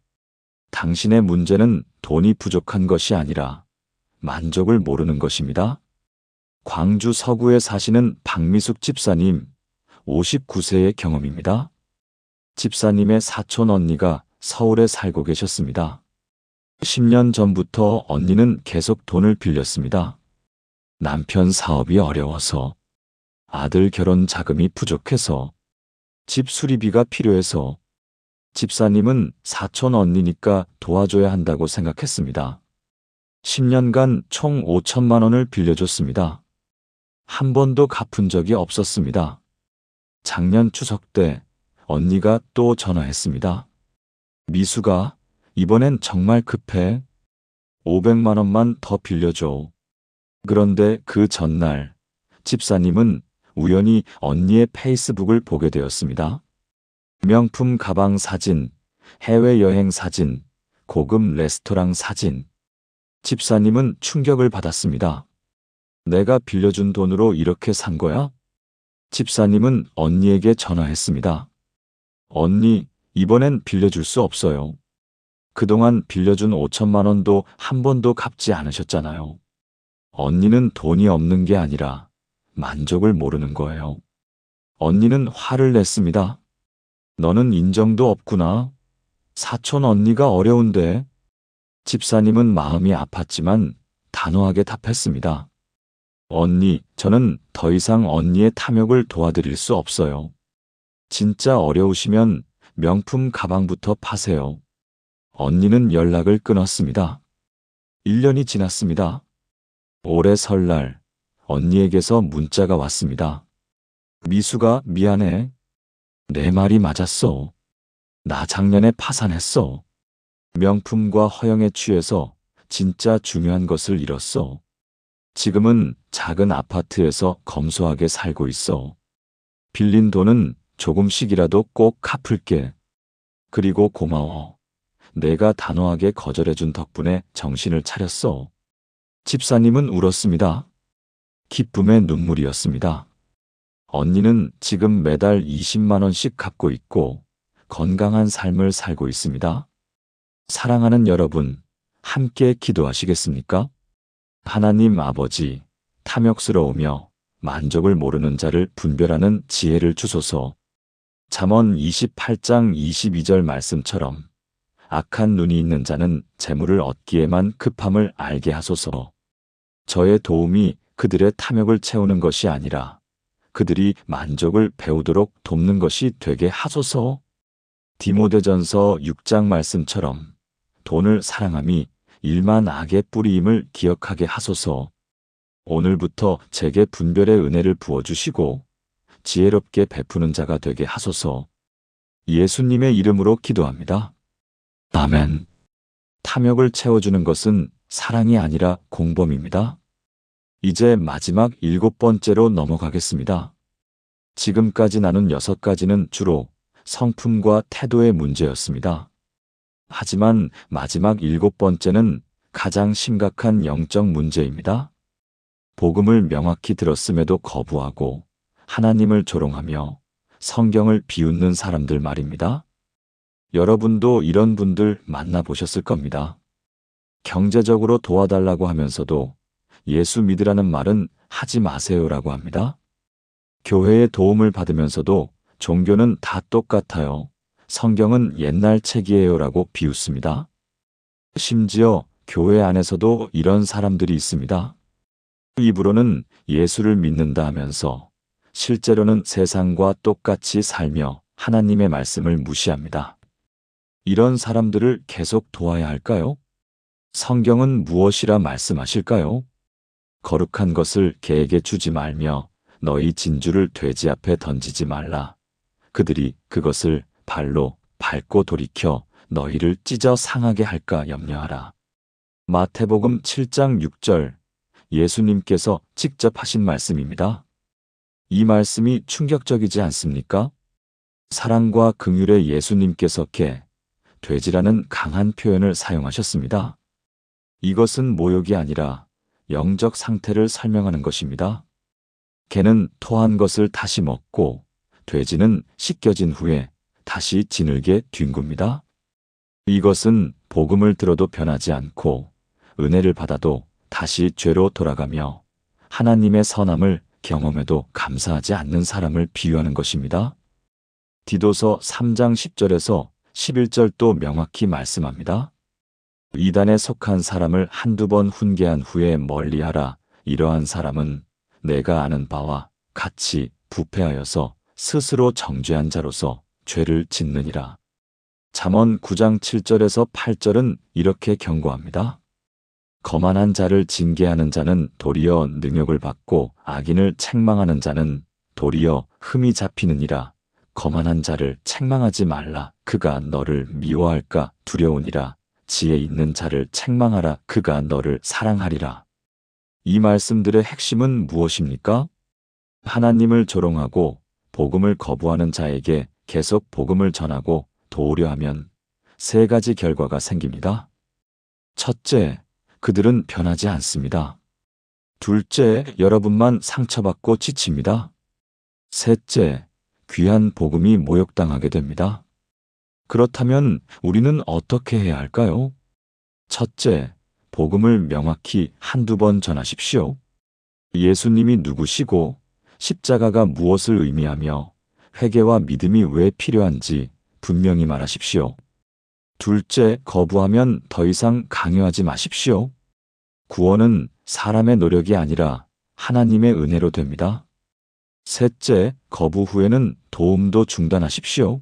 당신의 문제는 돈이 부족한 것이 아니라 만족을 모르는 것입니다. 광주 서구에 사시는 박미숙 집사님, 59세의 경험입니다. 집사님의 사촌 언니가 서울에 살고 계셨습니다. 10년 전부터 언니는 계속 돈을 빌렸습니다. 남편 사업이 어려워서, 아들 결혼 자금이 부족해서, 집 수리비가 필요해서. 집사님은 사촌 언니니까 도와줘야 한다고 생각했습니다. 10년간 총 5천만 원을 빌려줬습니다. 한 번도 갚은 적이 없었습니다. 작년 추석 때 언니가 또 전화했습니다. 미수가 이번엔 정말 급해. 500만 원만 더 빌려줘. 그런데 그 전날 집사님은 우연히 언니의 페이스북을 보게 되었습니다. 명품 가방 사진, 해외여행 사진, 고급 레스토랑 사진. 집사님은 충격을 받았습니다. 내가 빌려준 돈으로 이렇게 산 거야? 집사님은 언니에게 전화했습니다. 언니, 이번엔 빌려줄 수 없어요. 그동안 빌려준 5천만 원도 한 번도 갚지 않으셨잖아요. 언니는 돈이 없는 게 아니라 만족을 모르는 거예요. 언니는 화를 냈습니다. 너는 인정도 없구나. 사촌 언니가 어려운데. 집사님은 마음이 아팠지만 단호하게 답했습니다. 언니, 저는 더 이상 언니의 탐욕을 도와드릴 수 없어요. 진짜 어려우시면 명품 가방부터 파세요. 언니는 연락을 끊었습니다. 1년이 지났습니다. 올해 설날, 언니에게서 문자가 왔습니다. 미수가 미안해. 내 말이 맞았어. 나 작년에 파산했어. 명품과 허영에 취해서 진짜 중요한 것을 잃었어. 지금은 작은 아파트에서 검소하게 살고 있어. 빌린 돈은 조금씩이라도 꼭 갚을게. 그리고 고마워. 내가 단호하게 거절해준 덕분에 정신을 차렸어. 집사님은 울었습니다. 기쁨의 눈물이었습니다. 언니는 지금 매달 20만 원씩 갚고 있고 건강한 삶을 살고 있습니다. 사랑하는 여러분, 함께 기도하시겠습니까? 하나님 아버지, 탐욕스러우며 만족을 모르는 자를 분별하는 지혜를 주소서. 잠언 28장 22절 말씀처럼 악한 눈이 있는 자는 재물을 얻기에만 급함을 알게 하소서. 저의 도움이 그들의 탐욕을 채우는 것이 아니라 그들이 만족을 배우도록 돕는 것이 되게 하소서. 디모데전서 6장 말씀처럼 돈을 사랑함이 일만 악의 뿌리임을 기억하게 하소서. 오늘부터 제게 분별의 은혜를 부어주시고 지혜롭게 베푸는 자가 되게 하소서. 예수님의 이름으로 기도합니다. 아멘. 탐욕을 채워주는 것은 사랑이 아니라 공범입니다. 이제 마지막 7번째로 넘어가겠습니다. 지금까지 나눈 6가지는 주로 성품과 태도의 문제였습니다. 하지만 마지막 7번째는 가장 심각한 영적 문제입니다. 복음을 명확히 들었음에도 거부하고 하나님을 조롱하며 성경을 비웃는 사람들 말입니다. 여러분도 이런 분들 만나보셨을 겁니다. 경제적으로 도와달라고 하면서도 예수 믿으라는 말은 하지 마세요라고 합니다. 교회의 도움을 받으면서도 종교는 다 똑같아요. 성경은 옛날 책이에요라고 비웃습니다. 심지어 교회 안에서도 이런 사람들이 있습니다. 입으로는 예수를 믿는다 하면서 실제로는 세상과 똑같이 살며 하나님의 말씀을 무시합니다. 이런 사람들을 계속 도와야 할까요? 성경은 무엇이라 말씀하실까요? 거룩한 것을 개에게 주지 말며 너희 진주를 돼지 앞에 던지지 말라. 그들이 그것을 발로 밟고 돌이켜 너희를 찢어 상하게 할까 염려하라. 마태복음 7장 6절 예수님께서 직접 하신 말씀입니다. 이 말씀이 충격적이지 않습니까? 사랑과 긍휼의 예수님께서 개, 돼지라는 강한 표현을 사용하셨습니다. 이것은 모욕이 아니라 영적 상태를 설명하는 것입니다. 개는 토한 것을 다시 먹고 돼지는 씻겨진 후에 다시 지늘게 뒹굽니다. 이것은 복음을 들어도 변하지 않고 은혜를 받아도 다시 죄로 돌아가며 하나님의 선함을 경험해도 감사하지 않는 사람을 비유하는 것입니다. 디도서 3장 10절에서 11절도 명확히 말씀합니다. 이단에 속한 사람을 한두 번 훈계한 후에 멀리하라. 이러한 사람은 내가 아는 바와 같이 부패하여서 스스로 정죄한 자로서 죄를 짓느니라. 잠언 9장 7절에서 8절은 이렇게 경고합니다. 거만한 자를 징계하는 자는 도리어 능욕을 받고 악인을 책망하는 자는 도리어 흠이 잡히느니라. 거만한 자를 책망하지 말라. 그가 너를 미워할까 두려우니라. 지혜 있는 자를 책망하라. 그가 너를 사랑하리라. 이 말씀들의 핵심은 무엇입니까? 하나님을 조롱하고 복음을 거부하는 자에게 계속 복음을 전하고 도우려 하면 세 가지 결과가 생깁니다. 첫째, 그들은 변하지 않습니다. 둘째, 여러분만 상처받고 지칩니다. 셋째, 귀한 복음이 모욕당하게 됩니다. 그렇다면 우리는 어떻게 해야 할까요? 첫째, 복음을 명확히 한두 번 전하십시오. 예수님이 누구시고 십자가가 무엇을 의미하며 회개와 믿음이 왜 필요한지 분명히 말하십시오. 둘째, 거부하면 더 이상 강요하지 마십시오. 구원은 사람의 노력이 아니라 하나님의 은혜로 됩니다. 셋째, 거부 후에는 도움도 중단하십시오.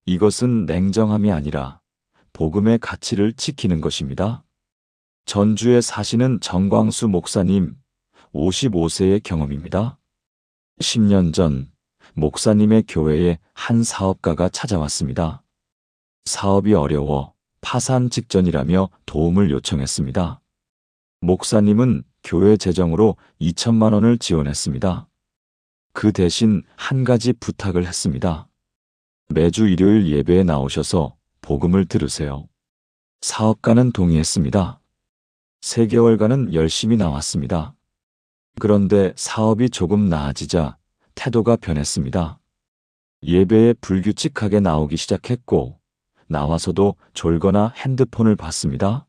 이것은 냉정함이 아니라 복음의 가치를 지키는 것입니다. 전주에 사시는 정광수 목사님, 55세의 경험입니다. 10년 전 목사님의 교회에 한 사업가가 찾아왔습니다. 사업이 어려워 파산 직전이라며 도움을 요청했습니다. 목사님은 교회 재정으로 2천만 원을 지원했습니다. 그 대신 한 가지 부탁을 했습니다. 매주 일요일 예배에 나오셔서 복음을 들으세요. 사업가는 동의했습니다. 3개월간은 열심히 나왔습니다. 그런데 사업이 조금 나아지자 태도가 변했습니다. 예배에 불규칙하게 나오기 시작했고 나와서도 졸거나 핸드폰을 봤습니다.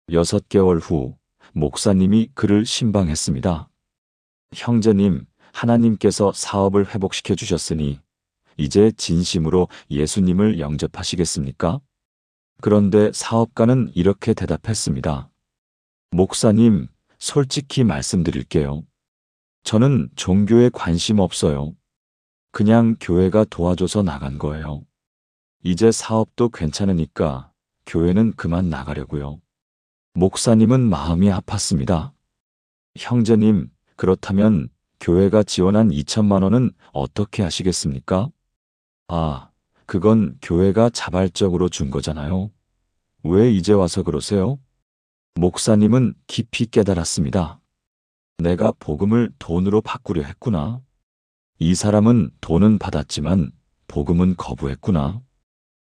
6개월 후 목사님이 그를 신방했습니다. 형제님, 하나님께서 사업을 회복시켜 주셨으니 이제 진심으로 예수님을 영접하시겠습니까? 그런데 사업가는 이렇게 대답했습니다. 목사님, 솔직히 말씀드릴게요. 저는 종교에 관심 없어요. 그냥 교회가 도와줘서 나간 거예요. 이제 사업도 괜찮으니까 교회는 그만 나가려고요. 목사님은 마음이 아팠습니다. 형제님, 그렇다면 교회가 지원한 2천만 원은 어떻게 하시겠습니까? 아, 그건 교회가 자발적으로 준 거잖아요. 왜 이제 와서 그러세요? 목사님은 깊이 깨달았습니다. 내가 복음을 돈으로 바꾸려 했구나. 이 사람은 돈은 받았지만 복음은 거부했구나.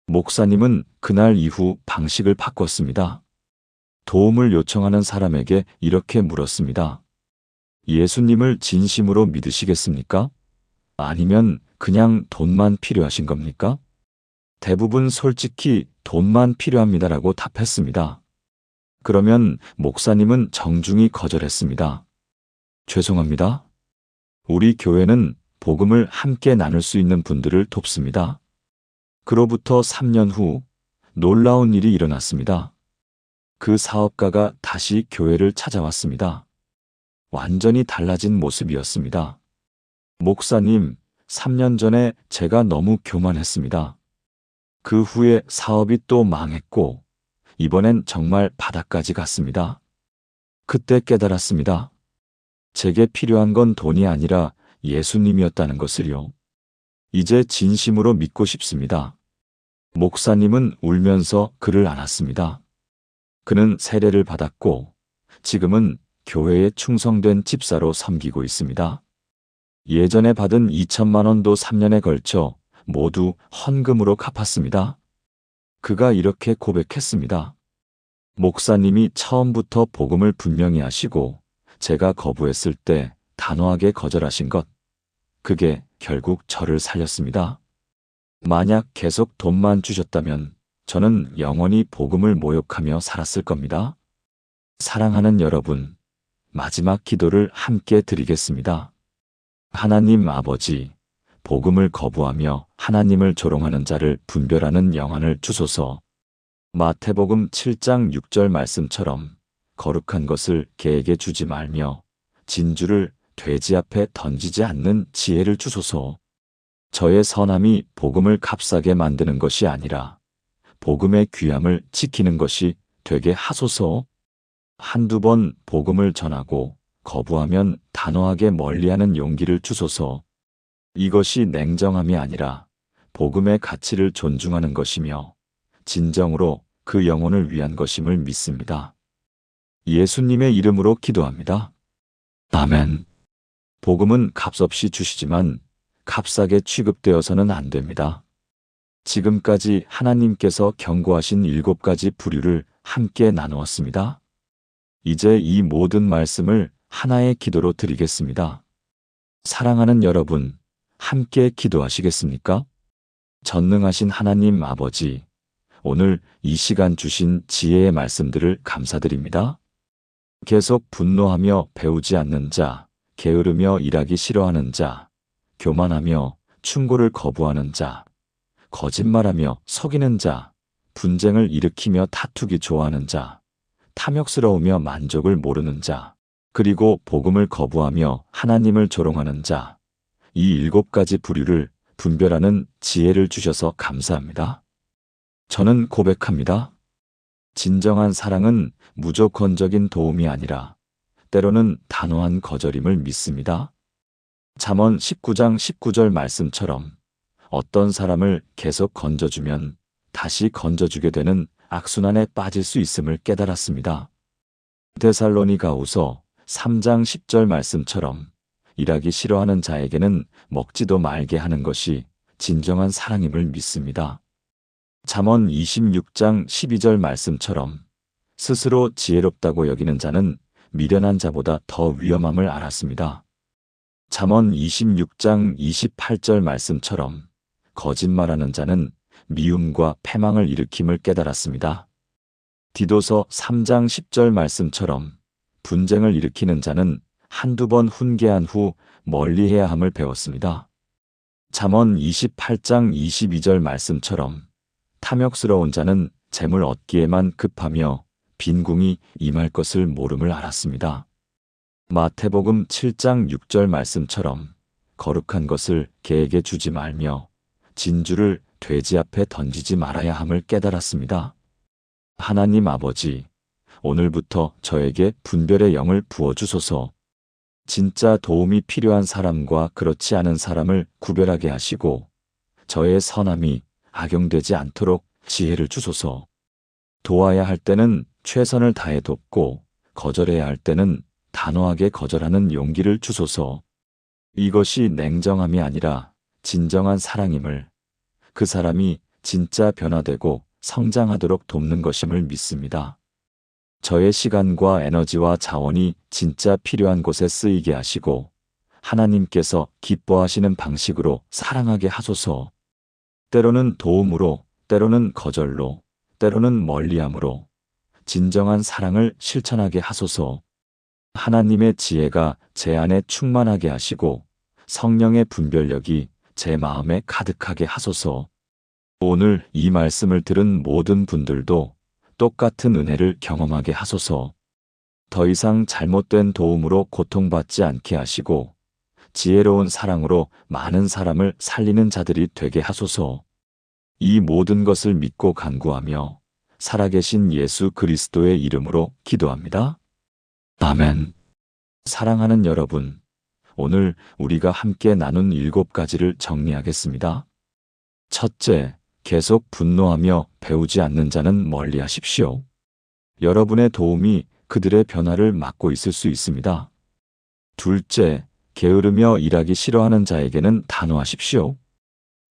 목사님은 그날 이후 방식을 바꿨습니다. 도움을 요청하는 사람에게 이렇게 물었습니다. 예수님을 진심으로 믿으시겠습니까? 아니면 그냥 돈만 필요하신 겁니까? 대부분 솔직히 돈만 필요합니다라고 답했습니다. 그러면 목사님은 정중히 거절했습니다. 죄송합니다. 우리 교회는 복음을 함께 나눌 수 있는 분들을 돕습니다. 그로부터 3년 후 놀라운 일이 일어났습니다. 그 사업가가 다시 교회를 찾아왔습니다. 완전히 달라진 모습이었습니다. 목사님, 3년 전에 제가 너무 교만했습니다. 그 후에 사업이 또 망했고 이번엔 정말 바닥까지 갔습니다. 그때 깨달았습니다. 제게 필요한 건 돈이 아니라 예수님이었다는 것을요. 이제 진심으로 믿고 싶습니다. 목사님은 울면서 그를 안았습니다. 그는 세례를 받았고 지금은 교회에 충성된 집사로 섬기고 있습니다. 예전에 받은 2천만 원도 3년에 걸쳐 모두 헌금으로 갚았습니다. 그가 이렇게 고백했습니다. 목사님이 처음부터 복음을 분명히 하시고 제가 거부했을 때 단호하게 거절하신 것, 그게 결국 저를 살렸습니다. 만약 계속 돈만 주셨다면 저는 영원히 복음을 모욕하며 살았을 겁니다. 사랑하는 여러분, 마지막 기도를 함께 드리겠습니다. 하나님 아버지, 복음을 거부하며 하나님을 조롱하는 자를 분별하는 영안을 주소서. 마태복음 7장 6절 말씀처럼 거룩한 것을 개에게 주지 말며 진주를 돼지 앞에 던지지 않는 지혜를 주소서. 저의 선함이 복음을 값싸게 만드는 것이 아니라 복음의 귀함을 지키는 것이 되게 하소서. 한두 번 복음을 전하고 거부하면 단호하게 멀리하는 용기를 주소서. 이것이 냉정함이 아니라 복음의 가치를 존중하는 것이며 진정으로 그 영혼을 위한 것임을 믿습니다. 예수님의 이름으로 기도합니다. 아멘. 복음은 값없이 주시지만 값싸게 취급되어서는 안 됩니다. 지금까지 하나님께서 경고하신 7가지 부류를 함께 나누었습니다. 이제 이 모든 말씀을 하나의 기도로 드리겠습니다. 사랑하는 여러분, 함께 기도하시겠습니까? 전능하신 하나님 아버지, 오늘 이 시간 주신 지혜의 말씀들을 감사드립니다. 계속 분노하며 배우지 않는 자, 게으르며 일하기 싫어하는 자, 교만하며 충고를 거부하는 자, 거짓말하며 속이는 자, 분쟁을 일으키며 다투기 좋아하는 자, 탐욕스러우며 만족을 모르는 자, 그리고 복음을 거부하며 하나님을 조롱하는 자, 이 7가지 부류를 분별하는 지혜를 주셔서 감사합니다. 저는 고백합니다. 진정한 사랑은 무조건적인 도움이 아니라 때로는 단호한 거절임을 믿습니다. 잠언 19장 19절 말씀처럼 어떤 사람을 계속 건져주면 다시 건져주게 되는 악순환에 빠질 수 있음을 깨달았습니다. 데살로니가후서 3장 10절 말씀처럼 일하기 싫어하는 자에게는 먹지도 말게 하는 것이 진정한 사랑임을 믿습니다. 잠언 26장 12절 말씀처럼 스스로 지혜롭다고 여기는 자는 미련한 자보다 더 위험함을 알았습니다. 잠언 26장 28절 말씀처럼 거짓말하는 자는 미움과 패망을 일으킴을 깨달았습니다. 디도서 3장 10절 말씀처럼 분쟁을 일으키는 자는 한두 번 훈계한 후 멀리해야 함을 배웠습니다. 잠언 28장 22절 말씀처럼 탐욕스러운 자는 재물 얻기에만 급하며 빈궁이 임할 것을 모름을 알았습니다. 마태복음 7장 6절 말씀처럼 거룩한 것을 개에게 주지 말며 진주를 돼지 앞에 던지지 말아야 함을 깨달았습니다. 하나님 아버지, 오늘부터 저에게 분별의 영을 부어주소서. 진짜 도움이 필요한 사람과 그렇지 않은 사람을 구별하게 하시고 저의 선함이 악용되지 않도록 지혜를 주소서. 도와야 할 때는 최선을 다해 돕고 거절해야 할 때는 단호하게 거절하는 용기를 주소서. 이것이 냉정함이 아니라 진정한 사랑임을, 그 사람이 진짜 변화되고 성장하도록 돕는 것임을 믿습니다. 저의 시간과 에너지와 자원이 진짜 필요한 곳에 쓰이게 하시고 하나님께서 기뻐하시는 방식으로 사랑하게 하소서. 때로는 도움으로, 때로는 거절로, 때로는 멀리함으로 진정한 사랑을 실천하게 하소서. 하나님의 지혜가 제 안에 충만하게 하시고 성령의 분별력이 제 마음에 가득하게 하소서. 오늘 이 말씀을 들은 모든 분들도 똑같은 은혜를 경험하게 하소서. 더 이상 잘못된 도움으로 고통받지 않게 하시고 지혜로운 사랑으로 많은 사람을 살리는 자들이 되게 하소서. 이 모든 것을 믿고 간구하며 살아계신 예수 그리스도의 이름으로 기도합니다. 아멘. 사랑하는 여러분, 오늘 우리가 함께 나눈 7가지를 정리하겠습니다. 첫째, 계속 분노하며 배우지 않는 자는 멀리 하십시오. 여러분의 도움이 그들의 변화를 막고 있을 수 있습니다. 둘째, 게으르며 일하기 싫어하는 자에게는 단호하십시오.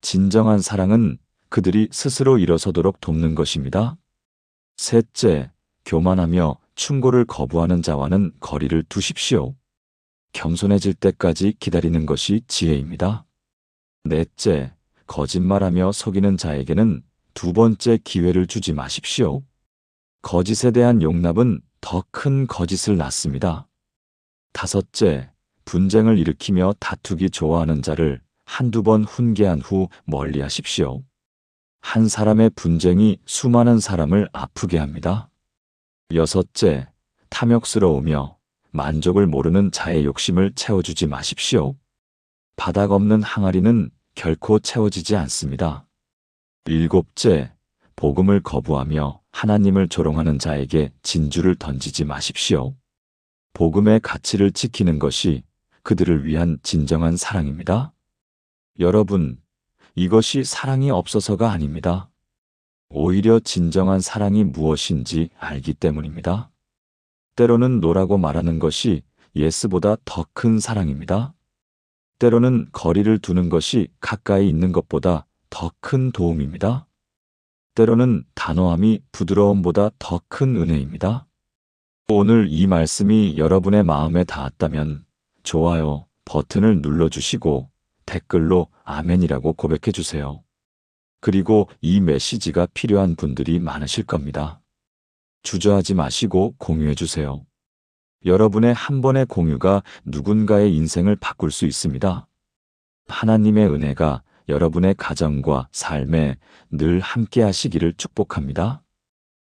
진정한 사랑은 그들이 스스로 일어서도록 돕는 것입니다. 셋째, 교만하며 충고를 거부하는 자와는 거리를 두십시오. 겸손해질 때까지 기다리는 것이 지혜입니다. 넷째, 거짓말하며 속이는 자에게는 2번째 기회를 주지 마십시오. 거짓에 대한 용납은 더 큰 거짓을 낳습니다. 다섯째, 분쟁을 일으키며 다투기 좋아하는 자를 한두 번 훈계한 후 멀리 하십시오. 한 사람의 분쟁이 수많은 사람을 아프게 합니다. 여섯째, 탐욕스러우며 만족을 모르는 자의 욕심을 채워주지 마십시오. 바닥 없는 항아리는 결코 채워지지 않습니다. 일곱째, 복음을 거부하며 하나님을 조롱하는 자에게 진주를 던지지 마십시오. 복음의 가치를 지키는 것이 그들을 위한 진정한 사랑입니다. 여러분, 이것이 사랑이 없어서가 아닙니다. 오히려 진정한 사랑이 무엇인지 알기 때문입니다. 때로는 노라고 말하는 것이 예스보다 더 큰 사랑입니다. 때로는 거리를 두는 것이 가까이 있는 것보다 더 큰 도움입니다. 때로는 단호함이 부드러움보다 더 큰 은혜입니다. 오늘 이 말씀이 여러분의 마음에 닿았다면 좋아요 버튼을 눌러주시고 댓글로 아멘이라고 고백해 주세요. 그리고 이 메시지가 필요한 분들이 많으실 겁니다. 주저하지 마시고 공유해 주세요. 여러분의 한 번의 공유가 누군가의 인생을 바꿀 수 있습니다. 하나님의 은혜가 여러분의 가정과 삶에 늘 함께 하시기를 축복합니다.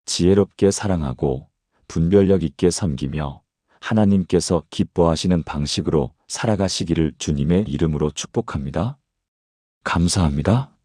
지혜롭게 사랑하고 분별력 있게 섬기며 하나님께서 기뻐하시는 방식으로 살아가시기를 주님의 이름으로 축복합니다. 감사합니다.